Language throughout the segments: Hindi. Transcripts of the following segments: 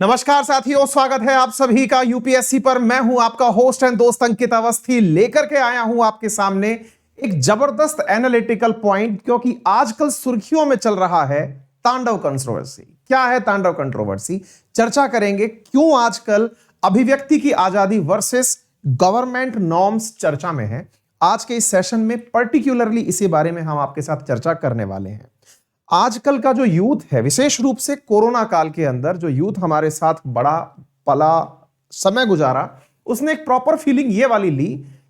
नमस्कार साथियों, स्वागत है आप सभी का यूपीएससी पर। मैं हूं आपका होस्ट एंड दोस्त अंकित अवस्थी, लेकर के आया हूं आपके सामने एक जबरदस्त एनालिटिकल पॉइंट, क्योंकि आजकल सुर्खियों में चल रहा है तांडव कंट्रोवर्सी। क्या है तांडव कंट्रोवर्सी? चर्चा करेंगे क्यों आजकल अभिव्यक्ति की आजादी वर्सेस गवर्नमेंट नॉर्म्स चर्चा में है। आज के इस सेशन में पर्टिकुलरली इसी बारे में हम आपके साथ चर्चा करने वाले हैं। आजकल का जो यूथ है, विशेष रूप से कोरोना काल के अंदर जो यूथ हमारे साथ बड़ा पला समय गुजारा, उसने एक प्रॉपर फीलिंग ये वाली ली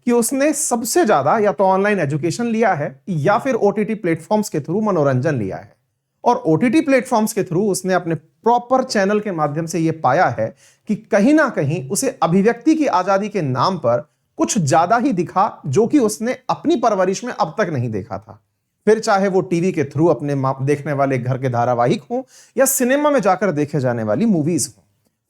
कि उसने सबसे ज्यादा या तो ऑनलाइन एजुकेशन लिया है या फिर ओटीटी प्लेटफॉर्म्स के थ्रू मनोरंजन लिया है। और ओटीटी प्लेटफॉर्म्स के थ्रू उसने अपने प्रॉपर चैनल के माध्यम से यह पाया है कि कहीं ना कहीं उसे अभिव्यक्ति की आजादी के नाम पर कुछ ज्यादा ही दिखा, जो कि उसने अपनी परवरिश में अब तक नहीं देखा था। फिर चाहे वो टीवी के थ्रू अपने देखने वाले घर के धारावाहिक हों या सिनेमा में जाकर देखे जाने वाली मूवीज हों।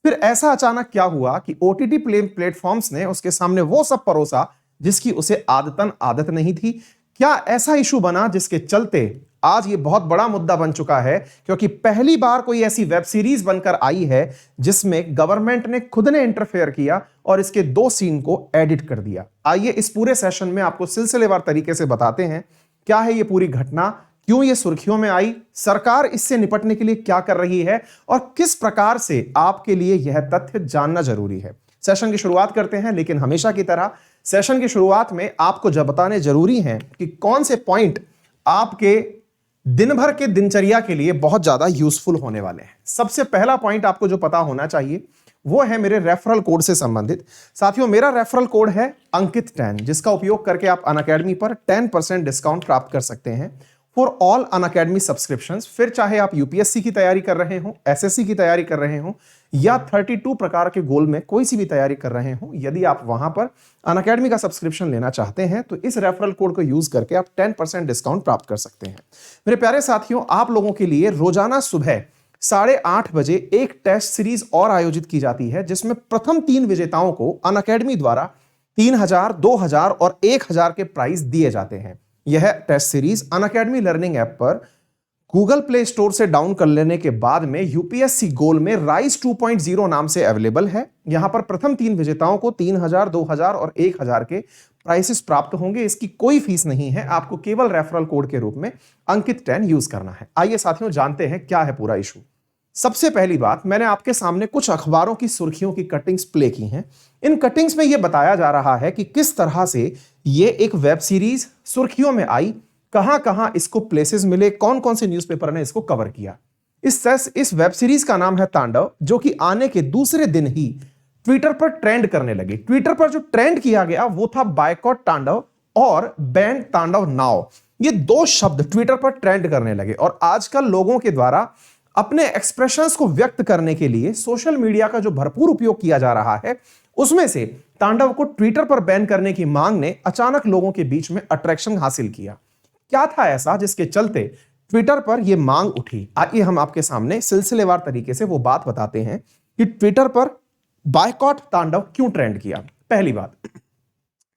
फिर ऐसा अचानक क्या हुआ कि ओटीटी प्लेटफॉर्म्स ने उसके सामने वो सब परोसा जिसकी उसे आदतन आदत नहीं थी। क्या ऐसा इशू बना जिसके चलते आज ये बहुत बड़ा मुद्दा बन चुका है, क्योंकि पहली बार कोई ऐसी वेब सीरीज बनकर आई है जिसमें गवर्नमेंट ने खुद ने इंटरफेयर किया और इसके 2 सीन को एडिट कर दिया। आइए इस पूरे सेशन में आपको सिलसिलेवार तरीके से बताते हैं क्या है ये पूरी घटना, क्यों ये सुर्खियों में आई, सरकार इससे निपटने के लिए क्या कर रही है और किस प्रकार से आपके लिए यह तथ्य जानना जरूरी है। सेशन की शुरुआत करते हैं, लेकिन हमेशा की तरह सेशन की शुरुआत में आपको जब बताने जरूरी हैं कि कौन से पॉइंट आपके दिन भर के दिनचर्या के लिए बहुत ज्यादा यूजफुल होने वाले हैं। सबसे पहला पॉइंट आपको जो पता होना चाहिए वो है मेरे रेफरल कोड से संबंधित। साथियों, मेरा रेफरल कोड है अंकित10, जिसका उपयोग करके आप अनअकैडमी पर 10% डिस्काउंट प्राप्त कर सकते हैं फॉर ऑल अनअकैडमी सब्सक्रिप्शंस। फिर चाहे आप यूपीएससी की तैयारी कर रहे हो, एसएससी की तैयारी कर रहे हो या 32 प्रकार के गोल में कोई सी भी तैयारी कर रहे हो, यदि आप वहां पर अनअकैडमी का सब्सक्रिप्शन लेना चाहते हैं तो इस रेफरल कोड को यूज करके आप 10% डिस्काउंट प्राप्त कर सकते हैं। मेरे प्यारे साथियों, आप लोगों के लिए रोजाना सुबह 8:30 बजे एक टेस्ट सीरीज और आयोजित की जाती है, जिसमें प्रथम 3 विजेताओं को अनअकैडमी द्वारा 3000, 2000 और 1000 के प्राइज दिए जाते हैं। यह test series Unacademy learning app पर गूगल प्ले स्टोर से डाउन कर लेने के बाद में यूपीएससी गोल में राइज 2.0 नाम से अवेलेबल है। यहां पर प्रथम 3 विजेताओं को 3000, 2000 और 1000 के प्राइसेस प्राप्त होंगे। इसकी कोई फीस नहीं है, आपको केवल रेफरल कोड के रूप में अंकित10 यूज करना है। आइए साथियों, जानते हैं क्या है पूरा इशू। सबसे पहली बात, मैंने आपके सामने कुछ अखबारों की सुर्खियों की कटिंग्स प्ले की हैं। इन कटिंग्स में यह बताया जा रहा है कि किस तरह से यह एक वेब सीरीज सुर्खियों में आई, कहां कहां इसको प्लेसेस मिले, कौन कौन से न्यूज़पेपर ने इसको कवर किया। इस वेब सीरीज का नाम है तांडव, जो कि आने के दूसरे दिन ही ट्विटर पर ट्रेंड करने लगी। ट्विटर पर जो ट्रेंड किया गया वो था बायकॉट तांडव और बैन तांडव नाउ। ये 2 शब्द ट्विटर पर ट्रेंड करने लगे और आजकल लोगों के द्वारा अपने एक्सप्रेशंस को व्यक्त करने के लिए सोशल मीडिया का जो भरपूर उपयोग किया जा रहा है, उसमें से तांडव को ट्विटर पर बैन करने की मांग ने अचानक लोगों के बीच में अट्रैक्शन हासिल किया। क्या था ऐसा जिसके चलते ट्विटर पर यह मांग उठी? आइए हम आपके सामने सिलसिलेवार तरीके से वो बात बताते हैं कि ट्विटर पर बायकॉट तांडव क्यों ट्रेंड किया। पहली बात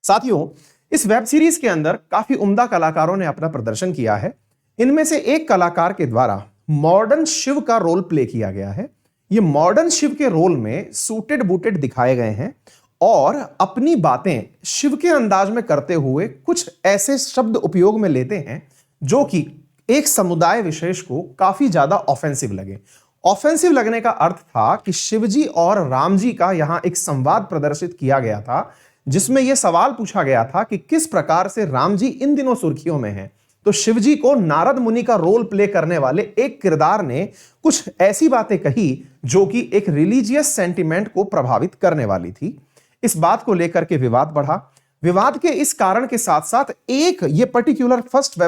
साथियों, इस वेब सीरीज के अंदर काफी उम्दा कलाकारों ने अपना प्रदर्शन किया है। इनमें से एक कलाकार के द्वारा मॉडर्न शिव का रोल प्ले किया गया है। ये मॉडर्न शिव के रोल में सूटेड बूटेड दिखाए गए हैं और अपनी बातें शिव के अंदाज में करते हुए कुछ ऐसे शब्द उपयोग में लेते हैं जो कि एक समुदाय विशेष को काफी ज्यादा ऑफेंसिव लगे। ऑफेंसिव लगने का अर्थ था कि शिवजी और राम जी का यहां एक संवाद प्रदर्शित किया गया था, जिसमें यह सवाल पूछा गया था कि किस प्रकार से राम जी इन दिनों सुर्खियों में हैं। तो शिवजी को नारद मुनि का रोल प्ले करने वाले एक किरदार ने कुछ ऐसी बातें कही जो कि एक रिलीजियस सेंटिमेंट को प्रभावित करने वाली थी। इस बात को लेकर के विवाद बढ़ा। विवाद के इस कारण के साथ साथ एक ये पर्टिकुलर फर्स्ट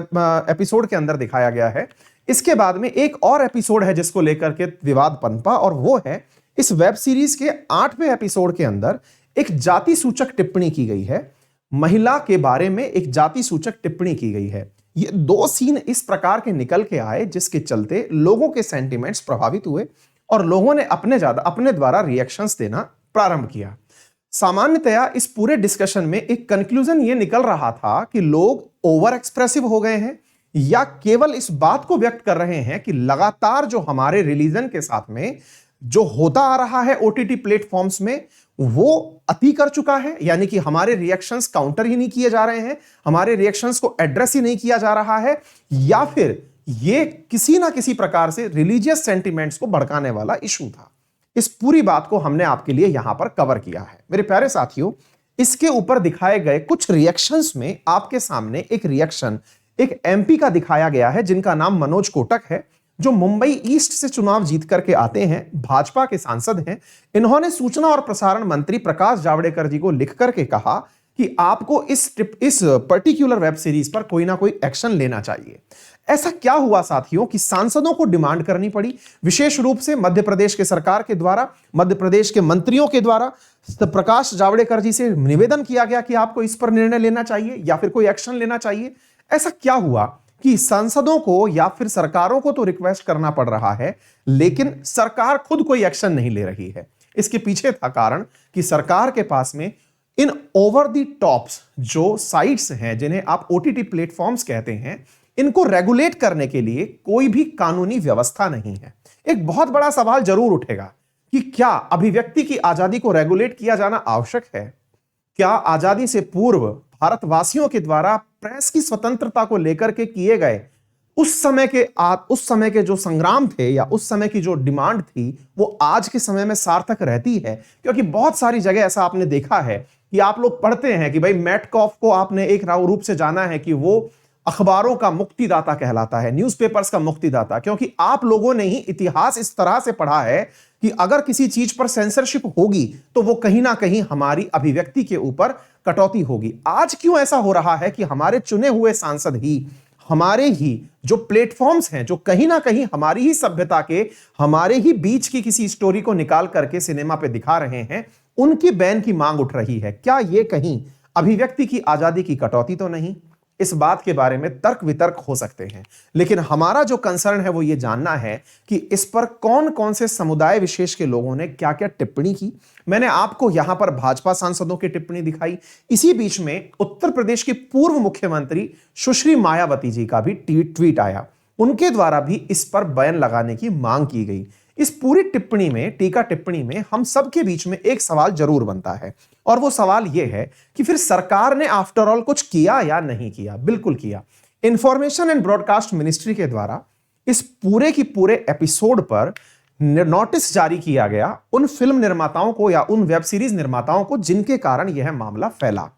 एपिसोड के अंदर दिखाया गया है। इसके बाद में एक और एपिसोड है जिसको लेकर के विवाद पनपा, और वो है इस वेब सीरीज के 8वें एपिसोड के अंदर एक जाति सूचक टिप्पणी की गई है। महिला के बारे में एक जाति सूचक टिप्पणी की गई है। ये 2 सीन इस प्रकार के निकल के आए जिसके चलते लोगों के सेंटिमेंट्स प्रभावित हुए और लोगों ने अपने द्वारा रिएक्शंस देना प्रारंभ किया। सामान्यतया इस पूरे डिस्कशन में एक कंक्लूजन ये निकल रहा था कि लोग ओवर एक्सप्रेसिव हो गए हैं या केवल इस बात को व्यक्त कर रहे हैं कि लगातार जो हमारे रिलीजन के साथ में जो होता आ रहा है ओटीटी प्लेटफॉर्म्स में वो अति कर चुका है, यानी कि हमारे रिएक्शंस काउंटर ही नहीं किए जा रहे हैं, हमारे रिएक्शंस को एड्रेस ही नहीं किया जा रहा है, या फिर ये किसी ना किसी प्रकार से रिलीजियस सेंटिमेंट्स को भड़काने वाला इशू था। इस पूरी बात को हमने आपके लिए यहां पर कवर किया है। मेरे प्यारे साथियों, इसके ऊपर दिखाए गए कुछ रिएक्शंस में आपके सामने एक रिएक्शन एक एमपी का दिखाया गया है जिनका नाम मनोज कोटक है, जो मुंबई ईस्ट से चुनाव जीत करके आते हैं, भाजपा के सांसद हैं। इन्होंने सूचना और प्रसारण मंत्री प्रकाश जावड़ेकर जी को लिख करके कहा कि आपको इस पर्टिकुलर वेब सीरीज पर कोई ना कोई एक्शन लेना चाहिए। ऐसा क्या हुआ साथियों कि सांसदों को डिमांड करनी पड़ी, विशेष रूप से मध्य प्रदेश के सरकार के द्वारा, मध्य प्रदेश के मंत्रियों के द्वारा प्रकाश जावड़ेकर जी से निवेदन किया गया कि आपको इस पर निर्णय लेना चाहिए या फिर कोई एक्शन लेना चाहिए। ऐसा क्या हुआ कि सांसदों को या फिर सरकारों को तो रिक्वेस्ट करना पड़ रहा है, लेकिन सरकार खुद कोई एक्शन नहीं ले रही है। इसके पीछे था कारण कि सरकार के पास में इन ओवर द टॉप्स जो साइट्स हैं, जिन्हें आप ओटीटी प्लेटफॉर्म्स कहते हैं, इनको रेगुलेट करने के लिए कोई भी कानूनी व्यवस्था नहीं है। एक बहुत बड़ा सवाल जरूर उठेगा कि क्या अभिव्यक्ति की आजादी को रेगुलेट किया जाना आवश्यक है? क्या आजादी से पूर्व भारतवासियों के द्वारा प्रेस की स्वतंत्रता को लेकर के किए गए उस समय के जो संग्राम थे या उस समय की जो डिमांड थी, वो आज के समय में सार्थक रहती है? क्योंकि बहुत सारी जगह ऐसा आपने देखा है कि आप लोग पढ़ते हैं कि भाई मैटकॉफ को आपने एक रूप से जाना है कि वो अखबारों का मुक्तिदाता कहलाता है, न्यूज़पेपर्स का मुक्तिदाता, क्योंकि आप लोगों ने ही इतिहास इस तरह से पढ़ा है कि अगर किसी चीज पर सेंसरशिप होगी तो वो कहीं ना कहीं हमारी अभिव्यक्ति के ऊपर कटौती होगी। आज क्यों ऐसा हो रहा है कि हमारे चुने हुए सांसद ही, हमारे ही जो प्लेटफॉर्म्स हैं, जो कहीं ना कहीं हमारी ही सभ्यता के, हमारे ही बीच की किसी स्टोरी को निकाल करके सिनेमा पे दिखा रहे हैं, उनकी बैन की मांग उठ रही है? क्या ये कहीं अभिव्यक्ति की आजादी की कटौती तो नहीं? इस बात के बारे में तर्क वितर्क हो सकते हैं, लेकिन हमारा जो कंसर्न है वो ये जानना है कि इस पर कौन कौन से समुदाय विशेष के लोगों ने क्या क्या टिप्पणी की। मैंने आपको यहां पर भाजपा सांसदों की टिप्पणी दिखाई, इसी बीच में उत्तर प्रदेश की पूर्व मुख्यमंत्री सुश्री मायावती जी का भी ट्वीट आया, उनके द्वारा भी इस पर बैन लगाने की मांग की गई। इस पूरी टिप्पणी में, टीका टिप्पणी में हम सबके बीच में एक सवाल जरूर बनता है, और वो सवाल यह है कि फिर सरकार ने आफ्टर ऑल कुछ किया या नहीं किया? बिल्कुल किया। इंफॉर्मेशन एंड ब्रॉडकास्ट मिनिस्ट्री के द्वारा इस पूरे की पूरे एपिसोड पर नोटिस जारी किया गया उन फिल्म निर्माताओं को या उन वेब सीरीज निर्माताओं को जिनके कारण यह मामला फैला।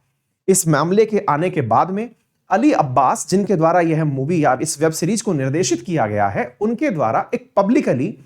इस मामले के आने के बाद में अली अब्बास, जिनके द्वारा यह मूवी या इस वेब सीरीज को निर्देशित किया गया है, उनके द्वारा एक पब्लिकली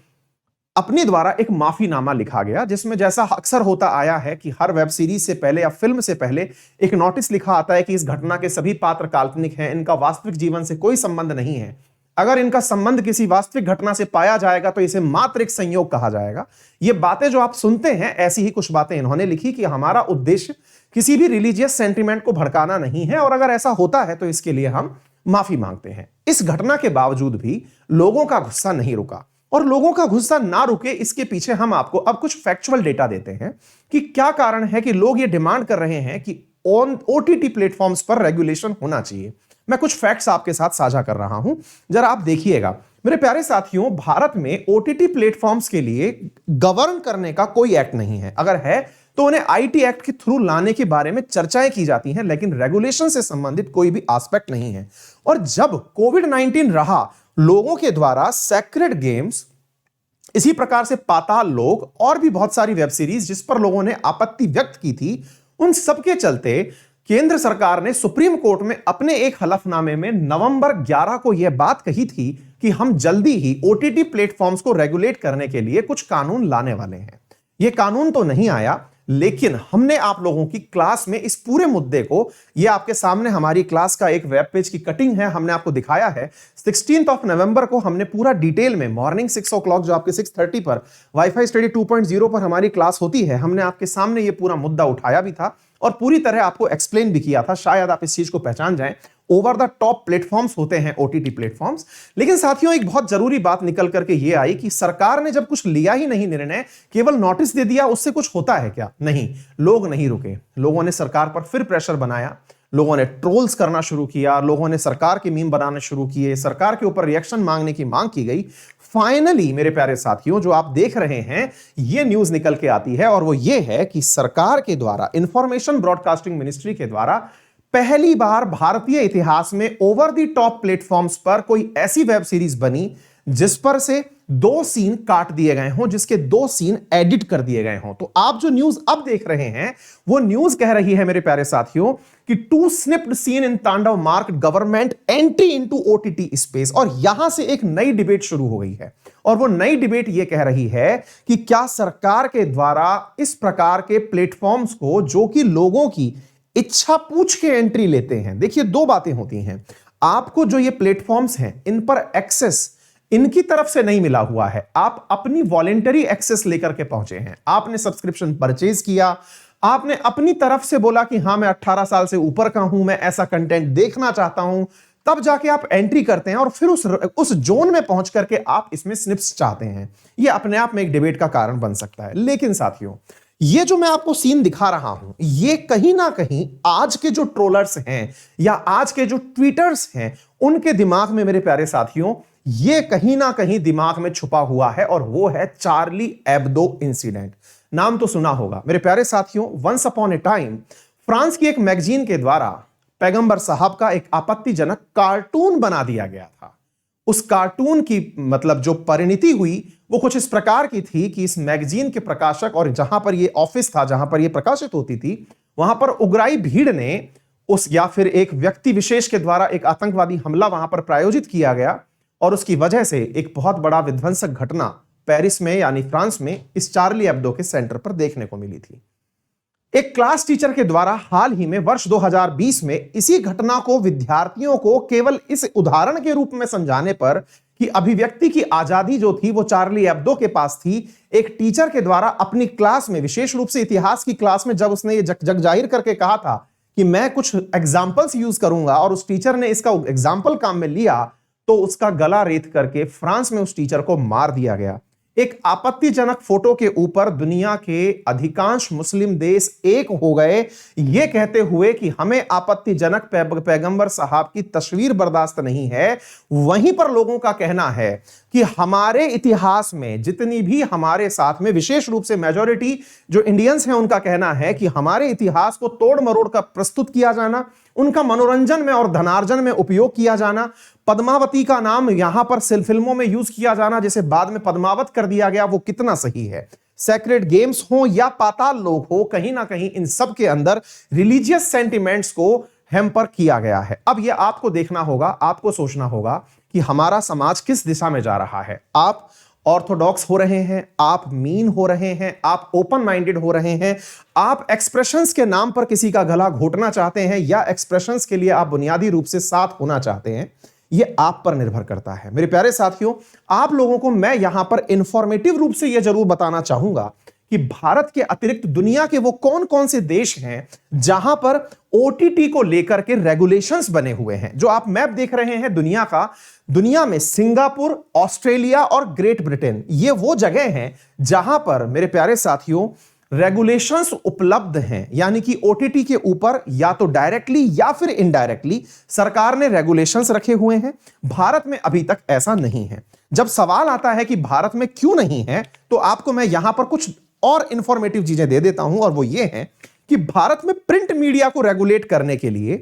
अपने द्वारा एक माफीनामा लिखा गया, जिसमें जैसा अक्सर होता आया है कि हर वेब सीरीज से पहले या फिल्म से पहले एक नोटिस लिखा आता है कि इस घटना के सभी पात्र काल्पनिक हैं, इनका वास्तविक जीवन से कोई संबंध नहीं है। अगर इनका संबंध किसी वास्तविक घटना से पाया जाएगा तो इसे मात्र एक संयोग कहा जाएगा। ये बातें जो आप सुनते हैं, ऐसी ही कुछ बातें इन्होंने लिखी कि हमारा उद्देश्य किसी भी रिलीजियस सेंटिमेंट को भड़काना नहीं है, और अगर ऐसा होता है तो इसके लिए हम माफी मांगते हैं। इस घटना के बावजूद भी लोगों का गुस्सा नहीं रुका, और लोगों का गुस्सा ना रुके इसके पीछे हम आपको अब कुछ फैक्चुअल डेटा देते हैं कि क्या कारण है कि लोग ये डिमांड कर रहे हैं कि ओटीटी प्लेटफॉर्म्स पर रेगुलेशन होना चाहिए। मैं कुछ फैक्ट्स आपके साथ साझा कर रहा हूं, जरा आप देखिएगा। मेरे प्यारे साथियों, भारत में ओटीटी प्लेटफॉर्म्स के लिए गवर्न करने का कोई एक्ट नहीं है। अगर है तो उन्हें आईटी एक्ट के थ्रू लाने के बारे में चर्चाएं की जाती हैं, लेकिन रेगुलेशन से संबंधित कोई भी एस्पेक्ट नहीं है। और जब कोविड-19 रहा, लोगों के द्वारा सैक्रेड गेम्स, इसी प्रकार से पाताल लोक और भी बहुत सारी वेब सीरीज जिस पर लोगों ने आपत्ति व्यक्त की थी, उन सबके चलते केंद्र सरकार ने सुप्रीम कोर्ट में अपने एक हलफनामे में नवंबर 11 को यह बात कही थी कि हम जल्दी ही ओटीटी प्लेटफॉर्म्स को रेगुलेट करने के लिए कुछ कानून लाने वाले हैं। यह कानून तो नहीं आया, लेकिन हमने आप लोगों की क्लास में इस पूरे मुद्दे को, यह आपके सामने हमारी क्लास का एक वेब पेज की कटिंग है, हमने आपको दिखाया है। 16 नवंबर को हमने पूरा डिटेल में मॉर्निंग 6 o'clock जो आपके 6:30 पर वाईफाई स्टडी 2.0 पर हमारी क्लास होती है, हमने आपके सामने यह पूरा मुद्दा उठाया भी था और पूरी तरह आपको एक्सप्लेन भी किया था। शायद आप इस चीज को पहचान जाएं। ओवर द टॉप प्लेटफॉर्म्स होते हैं ओटीटी प्लेटफॉर्म्स। लेकिन साथियों, एक बहुत जरूरी बात निकल करके ये आई कि सरकार ने जब कुछ लिया ही नहीं निर्णय, केवल नोटिस दे दिया, उससे कुछ होता है क्या? नहीं, लोग नहीं रुके। लोगों ने सरकार पर फिर प्रेशर बनाया। लोगों ने ट्रोल्स करना शुरू किया, लोगों ने सरकार के मीम बनाने शुरू किए, सरकार के ऊपर रिएक्शन मांगने की मांग की गई। फाइनली मेरे प्यारे साथियों, जो आप देख रहे हैं, ये न्यूज निकल के आती है और वो ये है कि सरकार के द्वारा, इंफॉर्मेशन ब्रॉडकास्टिंग मिनिस्ट्री के द्वारा पहली बार भारतीय इतिहास में ओवर द टॉप प्लेटफॉर्म्स पर कोई ऐसी वेब सीरीज बनी जिस पर से 2 सीन काट दिए गए हों, जिसके 2 सीन एडिट कर दिए गए हों। तो आप जो न्यूज अब देख रहे हैं वो न्यूज कह रही है मेरे प्यारे साथियों कि 2 स्निप्ड सीन इन तांडव mark government entry into OTT space. और यहां से एक नई डिबेट शुरू हो गई है और वो नई डिबेट ये कह रही है कि क्या सरकार के द्वारा इस प्रकार के प्लेटफॉर्म्स को, जो कि लोगों की इच्छा पूछ के एंट्री लेते हैं। देखिए, 2 बातें होती हैं। आपको जो ये प्लेटफॉर्म्स हैं इन पर एक्सेस इनकी तरफ से नहीं मिला हुआ है, आप अपनी वॉलेंटरी एक्सेस लेकर के पहुंचे हैं। आपने सब्सक्रिप्शन परचेज किया, आपने अपनी तरफ से बोला कि हां मैं 18 साल से ऊपर का हूं, मैं ऐसा कंटेंट देखना चाहता हूं, तब जाके आप एंट्री करते हैं और फिर उस जोन में पहुंच करके आप इसमें स्निप्स चाहते हैं। यह अपने आप में एक डिबेट का कारण बन सकता है। लेकिन साथियों, ये जो मैं आपको सीन दिखा रहा हूं, ये कहीं ना कहीं आज के जो ट्रोलर्स हैं या आज के जो ट्वीटर्स हैं उनके दिमाग में मेरे प्यारे साथियों, ये कहीं ना कहीं दिमाग में छुपा हुआ है और वो है चार्ली एब्दो इंसिडेंट। नाम तो सुना होगा मेरे प्यारे साथियों। Once upon a time France की एक मैगजीन के द्वारा पैगंबर साहब का एक आपत्तिजनक कार्टून बना दिया गया था। उस कार्टून की मतलब जो परिणति हुई वो कुछ इस प्रकार की थी कि इस मैगजीन के प्रकाशक, और जहां पर ये ऑफिस था, जहां पर ये प्रकाशित होती थी, वहां पर उग्राई भीड़ ने उस या फिर एक व्यक्ति विशेष के द्वारा एक आतंकवादी हमला वहां पर प्रायोजित किया गया और उसकी वजह से एक बहुत बड़ा विध्वंसक घटना पेरिस में यानी फ्रांस में इस चार्ली एब्दो के सेंटर पर देखने को मिली थी। एक क्लास टीचर के द्वारा हाल ही में वर्ष 2020 में इसी घटना को विद्यार्थियों को केवल इस उदाहरण के रूप में समझाने पर कि अभिव्यक्ति की आजादी जो थी वो चार्ली एब्दो के पास थी, एक टीचर के द्वारा अपनी क्लास में, विशेष रूप से इतिहास की क्लास में, जब उसने ये जग जाहिर करके कहा था कि मैं कुछ एग्जाम्पल्स यूज करूंगा और उस टीचर ने इसका एग्जाम्पल काम में लिया, तो उसका गला रेत करके फ्रांस में उस टीचर को मार दिया गया। एक आपत्तिजनक फोटो के ऊपर दुनिया के अधिकांश मुस्लिम देश एक हो गए, यह कहते हुए कि हमें आपत्तिजनक पैगंबर साहब की तस्वीर बर्दाश्त नहीं है। वहीं पर लोगों का कहना है कि हमारे इतिहास में जितनी भी हमारे साथ में, विशेष रूप से मेजॉरिटी जो इंडियंस हैं, उनका कहना है कि हमारे इतिहास को तोड़ मरोड़ कर प्रस्तुत किया जाना, उनका मनोरंजन में और धनार्जन में उपयोग किया जाना, पद्मावती का नाम यहां पर फिल्मों में यूज किया जाना जिसे बाद में पद्मावत कर दिया गया, वो कितना सही है। सेक्रेड गेम्स हो या पाताल लोक हो, कहीं ना कहीं इन सब के अंदर रिलीजियस सेंटिमेंट्स को हैम्पर किया गया है। अब यह आपको देखना होगा, आपको सोचना होगा कि हमारा समाज किस दिशा में जा रहा है। आप ऑर्थोडॉक्स हो रहे हैं, आप मीन हो रहे हैं, आप ओपन माइंडेड हो रहे हैं, आप एक्सप्रेशंस के नाम पर किसी का गला घोटना चाहते हैं या एक्सप्रेशंस के लिए आप बुनियादी रूप से साथ होना चाहते हैं, यह आप पर निर्भर करता है। मेरे प्यारे साथियों, आप लोगों को मैं यहां पर इंफॉर्मेटिव रूप से यह जरूर बताना चाहूंगा कि भारत के अतिरिक्त दुनिया के वो कौन कौन से देश हैं जहां पर ओटीटी को लेकर के रेगुलेशंस बने हुए हैं। जो आप मैप देख रहे हैं दुनिया का, दुनिया में सिंगापुर, ऑस्ट्रेलिया और ग्रेट ब्रिटेन, ये वो जगह हैं जहां पर मेरे प्यारे साथियों रेगुलेशंस उपलब्ध हैं। यानी कि ओटीटी के ऊपर या तो डायरेक्टली या फिर इनडायरेक्टली सरकार ने रेगुलेशंस रखे हुए हैं। भारत में अभी तक ऐसा नहीं है। जब सवाल आता है कि भारत में क्यों नहीं है, तो आपको मैं यहां पर कुछ और इंफॉर्मेटिव चीजें दे देता हूं, और वो ये है कि भारत में प्रिंट मीडिया को रेगुलेट करने के लिए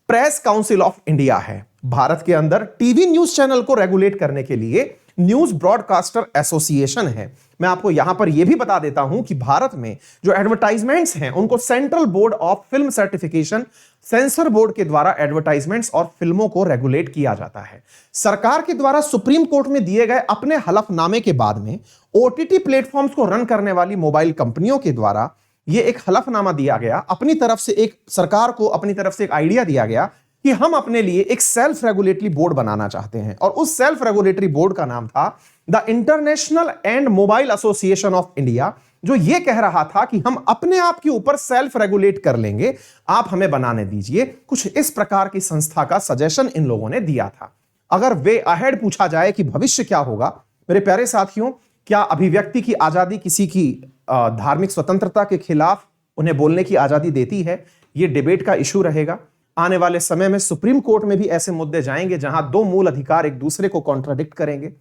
प्रेस काउंसिल ऑफ इंडिया है। भारत के अंदर टीवी न्यूज चैनल को रेगुलेट करने के लिए न्यूज ब्रॉडकास्टर एसोसिएशन है। मैं आपको यहां पर यह भी बता देता हूं कि भारत में जो एडवर्टाइजमेंट्स हैं उनको central board of film certification, sensor board के द्वारा एडवर्टाइजमेंट्स और फिल्मों को रेगुलेट किया जाता है। सरकार के द्वारा सुप्रीम कोर्ट में दिए गए अपने हलफनामे के बाद में ओटीटी प्लेटफॉर्म्स को रन करने वाली मोबाइल कंपनियों के द्वारा यह एक हलफनामा दिया गया, अपनी तरफ से एक सरकार को अपनी तरफ से एक आइडिया दिया गया कि हम अपने लिए एक सेल्फ रेगुलेटरी बोर्ड बनाना चाहते हैं। और उस सेल्फ रेगुलेटरी बोर्ड का नाम था the international and mobile association of India, जो यह कह रहा था कि हम अपने आप के ऊपर सेल्फ रेगुलेट कर लेंगे, आप हमें बनाने दीजिए। कुछ इस प्रकार की संस्था का सजेशन इन लोगों ने दिया था। अगर वे अहेड पूछा जाए कि भविष्य क्या होगा, मेरे प्यारे साथियों, क्या अभिव्यक्ति की आजादी किसी की धार्मिक स्वतंत्रता के खिलाफ उन्हें बोलने की आजादी देती है? यह डिबेट का इशू रहेगा। आने वाले समय में सुप्रीम कोर्ट में भी ऐसे मुद्दे जाएंगे जहां दो मूल अधिकार एक दूसरे को कॉन्ट्राडिक्ट करेंगे।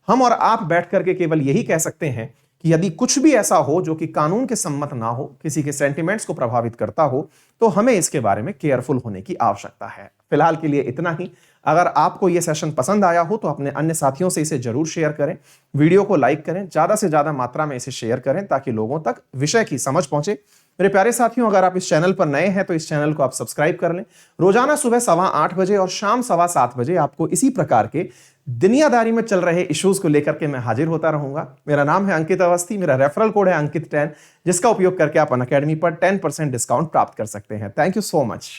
हम और आप बैठ करके केवल यही कह सकते हैं कि यदि कुछ भी ऐसा हो जो कि कानून के सम्मत ना हो, किसी के सेंटिमेंट्स को प्रभावित करता हो, तो हमें इसके बारे में केयरफुल होने की आवश्यकता है। फिलहाल के लिए इतना ही। अगर आपको यह सेशन पसंद आया हो तो अपने अन्य साथियों से इसे जरूर शेयर करें, वीडियो को लाइक करें, ज्यादा से ज्यादा मात्रा में इसे शेयर करें ताकि लोगों तक विषय की समझ पहुंचे। मेरे प्यारे साथियों, अगर आप इस चैनल पर नए हैं तो इस चैनल को आप सब्सक्राइब कर लें। रोजाना सुबह 8:15 बजे और शाम 7:15 बजे आपको इसी प्रकार के दुनियादारी में चल रहे इश्यूज को लेकर के मैं हाजिर होता रहूंगा। मेरा नाम है अंकित अवस्थी, मेरा रेफरल कोड है अंकित 10, जिसका उपयोग करके आप अनअकैडमी पर 10% डिस्काउंट प्राप्त कर सकते हैं। Thank you so much.